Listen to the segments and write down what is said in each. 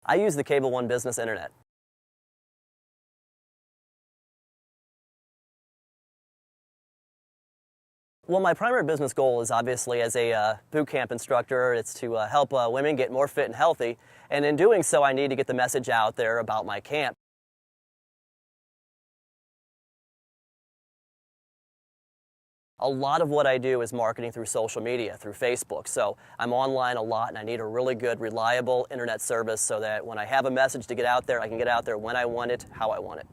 I use the CABLEONE Business Internet. Well, my primary business goal is obviously as a boot camp instructor, it's to help women get more fit and healthy. And in doing so, I need to get the message out there about my camp. A lot of what I do is marketing through social media, through Facebook. So I'm online a lot and I need a really good, reliable internet service so that when I have a message to get out there, I can get out there when I want it, how I want it.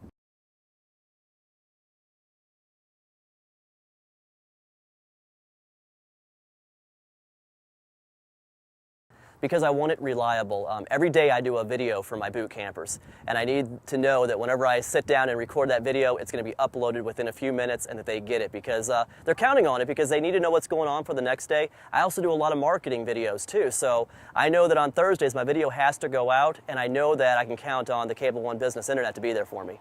Because I want it reliable. Every day I do a video for my boot campers, and I need to know that whenever I sit down and record that video, it's going to be uploaded within a few minutes and that they get it because they're counting on it because they need to know what's going on for the next day. I also do a lot of marketing videos too, so I know that on Thursdays my video has to go out, and I know that I can count on the CABLEONE Business Internet to be there for me.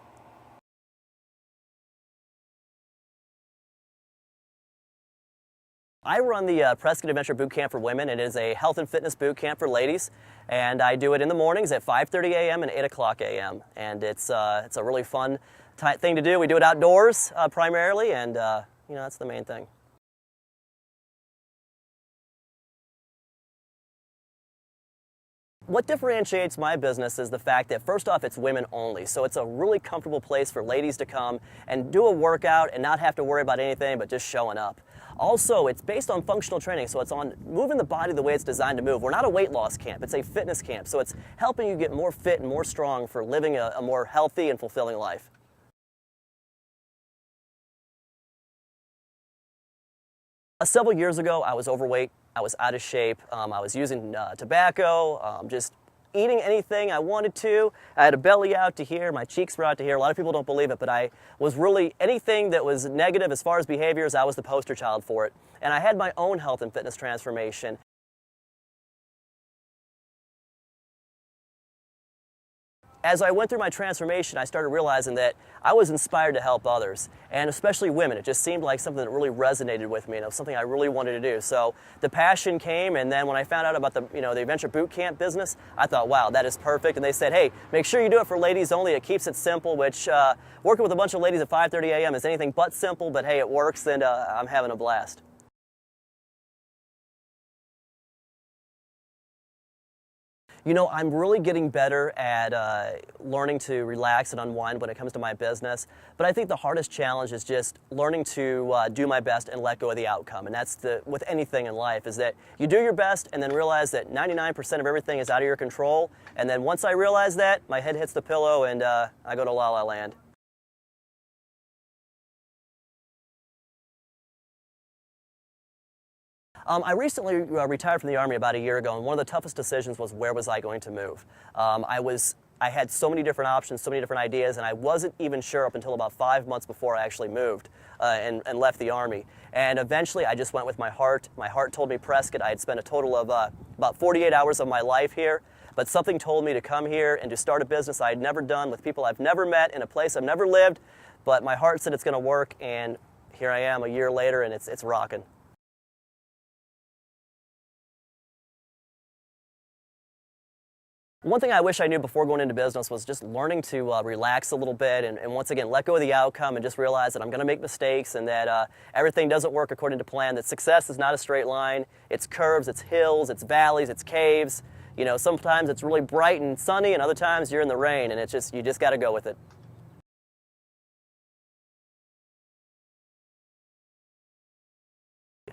I run the Prescott Adventure Boot Camp for Women. It is a health and fitness boot camp for ladies, and I do it in the mornings at 5:30 a.m. and 8 o'clock a.m. And it's a really fun thing to do. We do it outdoors primarily, and that's the main thing. What differentiates my business is the fact that, first off, it's women only. So it's a really comfortable place for ladies to come and do a workout and not have to worry about anything but just showing up. Also, it's based on functional training, so it's on moving the body the way it's designed to move. We're not a weight loss camp, it's a fitness camp. So it's helping you get more fit and more strong for living a more healthy and fulfilling life. Several years ago, I was overweight, I was out of shape, I was using tobacco, just eating anything I wanted to. I had a belly out to here, my cheeks were out to here. A lot of people don't believe it, but I was really, anything that was negative as far as behaviors, I was the poster child for it. And I had my own health and fitness transformation. As I went through my transformation, I started realizing that I was inspired to help others, and especially women. It just seemed like something that really resonated with me, and it was something I really wanted to do. So the passion came, and then when I found out about the Adventure Boot Camp business, I thought, wow, that is perfect. And they said, hey, make sure you do it for ladies only. It keeps it simple, which working with a bunch of ladies at 5:30 a.m. is anything but simple, but hey, it works, and I'm having a blast. You know, I'm really getting better at learning to relax and unwind when it comes to my business, but I think the hardest challenge is just learning to do my best and let go of the outcome. And that's with anything in life, is that you do your best and then realize that 99% of everything is out of your control. And then once I realize that, my head hits the pillow and I go to La La Land. I recently retired from the Army about a year ago, and one of the toughest decisions was where was I going to move. I had so many different options, so many different ideas, and I wasn't even sure up until about 5 months before I actually moved and left the Army. And eventually I just went with my heart. My heart told me Prescott. I had spent a total of about 48 hours of my life here, but something told me to come here and to start a business I had never done with people I've never met in a place I've never lived, but my heart said it's going to work, and here I am a year later, and it's rocking. One thing I wish I knew before going into business was just learning to relax a little bit and once again let go of the outcome and just realize that I'm going to make mistakes and that everything doesn't work according to plan, that success is not a straight line. It's curves, it's hills, it's valleys, it's caves. You know, sometimes it's really bright and sunny and other times you're in the rain, and you just got to go with it.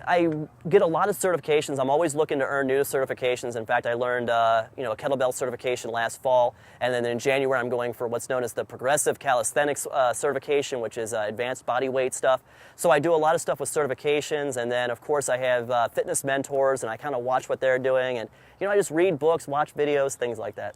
I get a lot of certifications. I'm always looking to earn new certifications. In fact, I learned a kettlebell certification last fall, and then in January I'm going for what's known as the Progressive Calisthenics certification, which is advanced body weight stuff. So I do a lot of stuff with certifications, and then of course I have fitness mentors, and I kind of watch what they're doing, and I just read books, watch videos, things like that.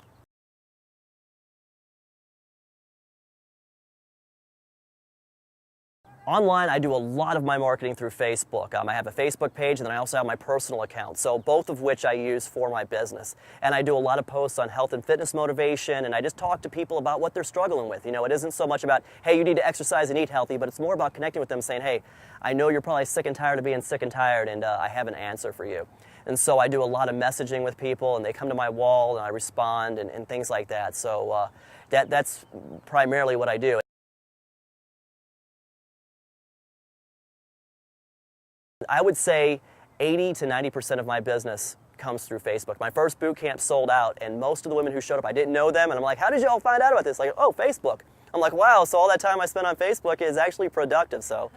Online, I do a lot of my marketing through Facebook. I have a Facebook page, and then I also have my personal account, so both of which I use for my business. And I do a lot of posts on health and fitness motivation, and I just talk to people about what they're struggling with. It isn't so much about, hey, you need to exercise and eat healthy, but it's more about connecting with them, saying, hey, I know you're probably sick and tired of being sick and tired, and I have an answer for you. And so I do a lot of messaging with people, and they come to my wall, and I respond, and things like that. So that's primarily what I do. I would say 80 to 90% of my business comes through Facebook. My first boot camp sold out, and most of the women who showed up, I didn't know them, and I'm like, how did you all find out about this? Like, oh, Facebook. I'm like, wow, so all that time I spent on Facebook is actually productive, so.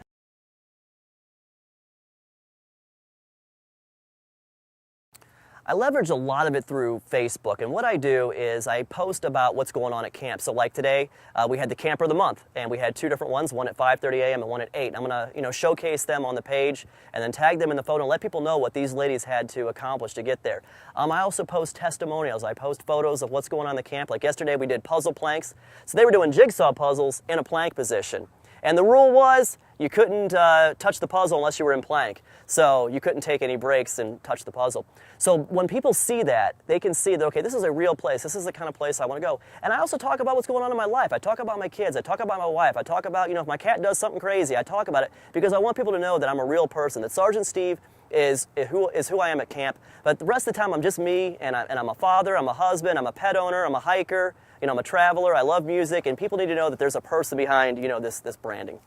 I leverage a lot of it through Facebook, and what I do is I post about what's going on at camp. So like today, we had the Camper of the Month, and we had two different ones, one at 5:30 a.m. and one at 8. I'm going to showcase them on the page and then tag them in the photo and let people know what these ladies had to accomplish to get there. I also post testimonials. I post photos of what's going on in the camp. Like yesterday, we did puzzle planks. So they were doing jigsaw puzzles in a plank position. And the rule was you couldn't touch the puzzle unless you were in plank. So you couldn't take any breaks and touch the puzzle. So when people see that, they can see that, okay, this is a real place. This is the kind of place I want to go. And I also talk about what's going on in my life. I talk about my kids. I talk about my wife. I talk about, if my cat does something crazy, I talk about it because I want people to know that I'm a real person, that Sergeant Steve is who I am at camp. But the rest of the time, I'm just me, and I'm a father, I'm a husband, I'm a pet owner, I'm a hiker, I'm a traveler, I love music, and people need to know that there's a person behind, this branding.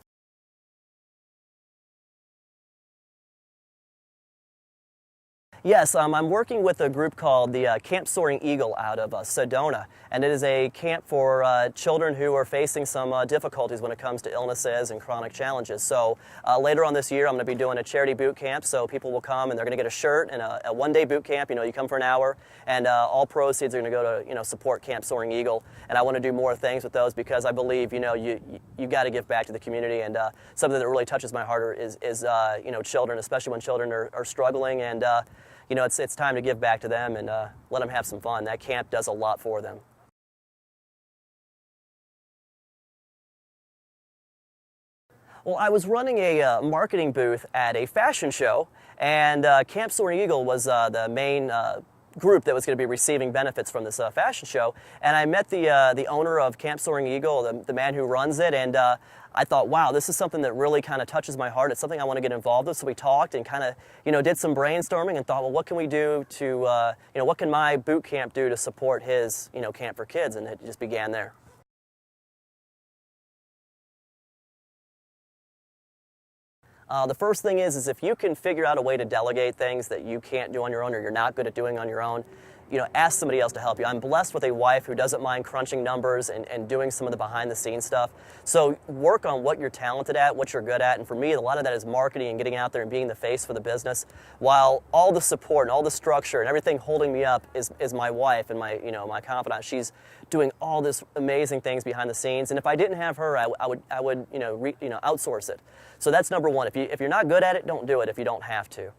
Yes, I'm working with a group called the Camp Soaring Eagle out of Sedona, and it is a camp for children who are facing some difficulties when it comes to illnesses and chronic challenges. So later on this year, I'm going to be doing a charity boot camp, so people will come and they're going to get a shirt and a one-day boot camp. You come for an hour, and all proceeds are going to go to support Camp Soaring Eagle. And I want to do more things with those because I believe you got to give back to the community, and something that really touches my heart is children, especially when children are struggling, and it's time to give back to them and let them have some fun. That camp does a lot for them. Well, I was running a marketing booth at a fashion show, and Camp Soaring Eagle was the main group that was going to be receiving benefits from this fashion show. And I met the owner of Camp Soaring Eagle, the man who runs it, and I thought, wow, this is something that really kind of touches my heart. It's something I want to get involved with. So we talked and kind of, did some brainstorming and thought, well, what can we do to, what can my boot camp do to support his, Camp for Kids? And it just began there. The first thing is if you can figure out a way to delegate things that you can't do on your own or you're not good at doing on your own, ask somebody else to help you. I'm blessed with a wife who doesn't mind crunching numbers and doing some of the behind-the-scenes stuff. So work on what you're talented at, what you're good at, and for me, a lot of that is marketing and getting out there and being the face for the business, while all the support and all the structure and everything holding me up is my wife and my confidant. She's doing all this amazing things behind the scenes, and if I didn't have her, I would outsource it. So that's number one. If you're not good at it, don't do it if you don't have to.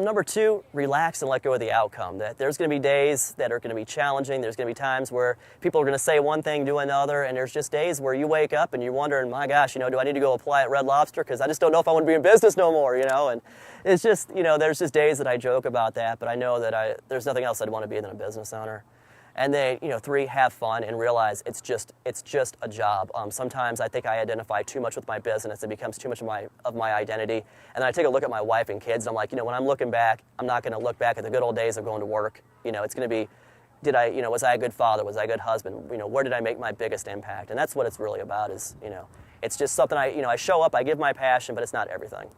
Number two, relax and let go of the outcome. That there's going to be days that are going to be challenging. There's going to be times where people are going to say one thing, do another, and there's just days where you wake up and you're wondering, my gosh, do I need to go apply at Red Lobster because I just don't know if I want to be in business no more, And it's just, there's just days that I joke about that, but I know that there's nothing else I'd want to be than a business owner. And then, three, have fun and realize it's just a job. Sometimes I think I identify too much with my business. It becomes too much of my identity. And then I take a look at my wife and kids, and I'm like, when I'm looking back, I'm not going to look back at the good old days of going to work. It's going to be, was I a good father? Was I a good husband? Where did I make my biggest impact? And that's what it's really about is, it's just something I show up, I give my passion, but it's not everything.